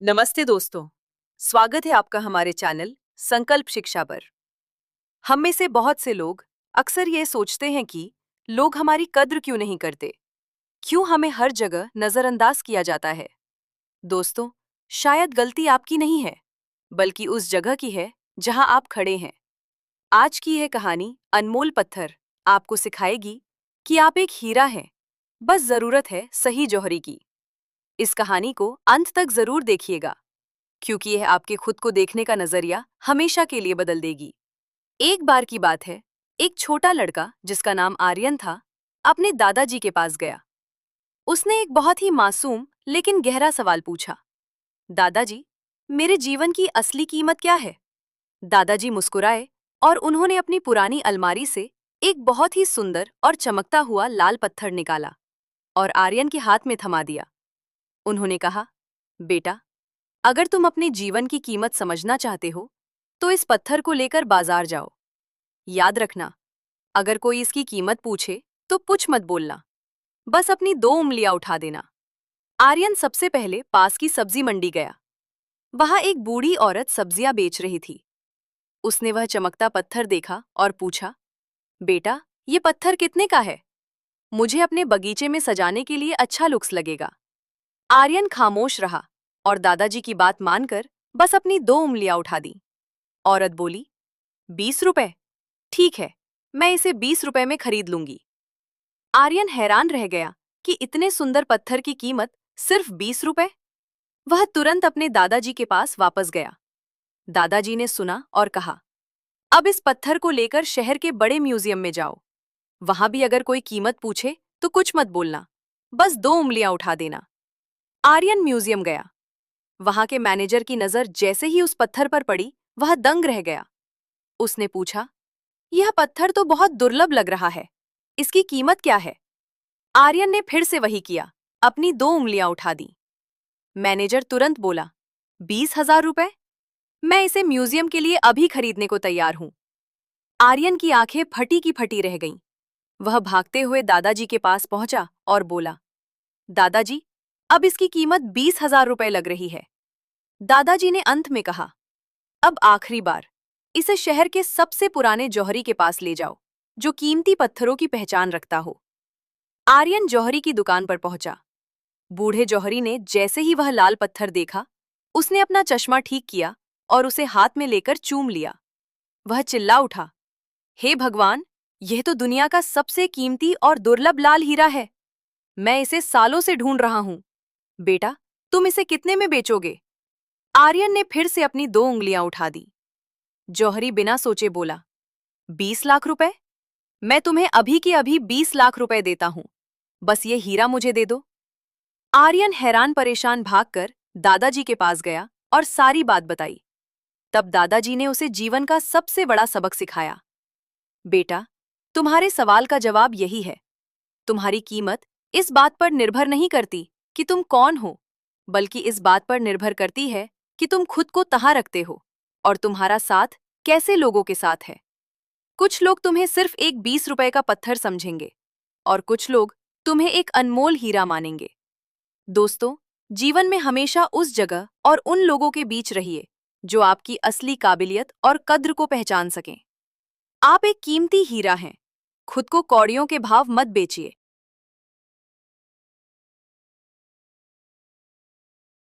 नमस्ते दोस्तों। स्वागत है आपका हमारे चैनल संकल्प शिक्षा पर। हम में से बहुत से लोग अक्सर ये सोचते हैं कि लोग हमारी कद्र क्यों नहीं करते, क्यों हमें हर जगह नजरअंदाज किया जाता है। दोस्तों, शायद गलती आपकी नहीं है, बल्कि उस जगह की है जहां आप खड़े हैं। आज की यह कहानी अनमोल पत्थर आपको सिखाएगी कि आप एक हीरा हैं, बस जरूरत है सही जौहरी की। इस कहानी को अंत तक जरूर देखिएगा, क्योंकि यह आपके खुद को देखने का नजरिया हमेशा के लिए बदल देगी। एक बार की बात है, एक छोटा लड़का जिसका नाम आर्यन था, अपने दादाजी के पास गया। उसने एक बहुत ही मासूम लेकिन गहरा सवाल पूछा। दादाजी, मेरे जीवन की असली कीमत क्या है? दादाजी मुस्कुराए और उन्होंने अपनी पुरानी अलमारी से एक बहुत ही सुंदर और चमकता हुआ लाल पत्थर निकाला और आर्यन के हाथ में थमा दिया। उन्होंने कहा, बेटा, अगर तुम अपने जीवन की कीमत समझना चाहते हो, तो इस पत्थर को लेकर बाजार जाओ। याद रखना, अगर कोई इसकी कीमत पूछे, तो कुछ मत बोलना, बस अपनी 2 उंगलियां उठा देना। आर्यन सबसे पहले पास की सब्जी मंडी गया। वहां एक बूढ़ी औरत सब्जियां बेच रही थी। उसने वह चमकता पत्थर देखा और पूछा, बेटा, ये पत्थर कितने का है? मुझे अपने बगीचे में सजाने के लिए अच्छा लुक्स लगेगा। आर्यन खामोश रहा और दादाजी की बात मानकर बस अपनी 2 उंगलियां उठा दी। औरत बोली, 20 रुपए? ठीक है, मैं इसे 20 रुपए में खरीद लूंगी। आर्यन हैरान रह गया कि इतने सुंदर पत्थर की कीमत सिर्फ 20 रुपए। वह तुरंत अपने दादाजी के पास वापस गया। दादाजी ने सुना और कहा, अब इस पत्थर को लेकर शहर के बड़े म्यूजियम में जाओ। वहां भी अगर कोई कीमत पूछे तो कुछ मत बोलना, बस 2 उंगलियां उठा देना। आर्यन म्यूजियम गया। वहां के मैनेजर की नजर जैसे ही उस पत्थर पर पड़ी, वह दंग रह गया। उसने पूछा, यह पत्थर तो बहुत दुर्लभ लग रहा है, इसकी कीमत क्या है? आर्यन ने फिर से वही किया, अपनी 2 उंगलियां उठा दी। मैनेजर तुरंत बोला, 20,000 रुपए? मैं इसे म्यूजियम के लिए अभी खरीदने को तैयार हूं। आर्यन की आंखें फटी की फटी रह गईं। वह भागते हुए दादाजी के पास पहुंचा और बोला, दादाजी, अब इसकी कीमत 20,000 रुपए लग रही है। दादाजी ने अंत में कहा, अब आखिरी बार, इसे शहर के सबसे पुराने जौहरी के पास ले जाओ, जो कीमती पत्थरों की पहचान रखता हो। आर्यन जौहरी की दुकान पर पहुंचा। बूढ़े जौहरी ने जैसे ही वह लाल पत्थर देखा, उसने अपना चश्मा ठीक किया और उसे हाथ में लेकर चूम लिया। वह चिल्ला उठा, हे भगवान, यह तो दुनिया का सबसे कीमती और दुर्लभ लाल हीरा है। मैं इसे सालों से ढूंढ रहा हूं। बेटा, तुम इसे कितने में बेचोगे? आर्यन ने फिर से अपनी 2 उंगलियां उठा दी। जौहरी बिना सोचे बोला, 20 लाख रुपए? मैं तुम्हें अभी के अभी 20 लाख रुपए देता हूं, बस ये हीरा मुझे दे दो। आर्यन हैरान परेशान भागकर दादाजी के पास गया और सारी बात बताई। तब दादाजी ने उसे जीवन का सबसे बड़ा सबक सिखाया। बेटा, तुम्हारे सवाल का जवाब यही है। तुम्हारी कीमत इस बात पर निर्भर नहीं करती कि तुम कौन हो, बल्कि इस बात पर निर्भर करती है कि तुम खुद को कहाँ रखते हो और तुम्हारा साथ कैसे लोगों के साथ है। कुछ लोग तुम्हें सिर्फ एक 20 रुपए का पत्थर समझेंगे और कुछ लोग तुम्हें एक अनमोल हीरा मानेंगे। दोस्तों, जीवन में हमेशा उस जगह और उन लोगों के बीच रहिए जो आपकी असली काबिलियत और कद्र को पहचान सकें। आप एक कीमती हीरा हैं। खुद को कौड़ियों के भाव मत बेचिए,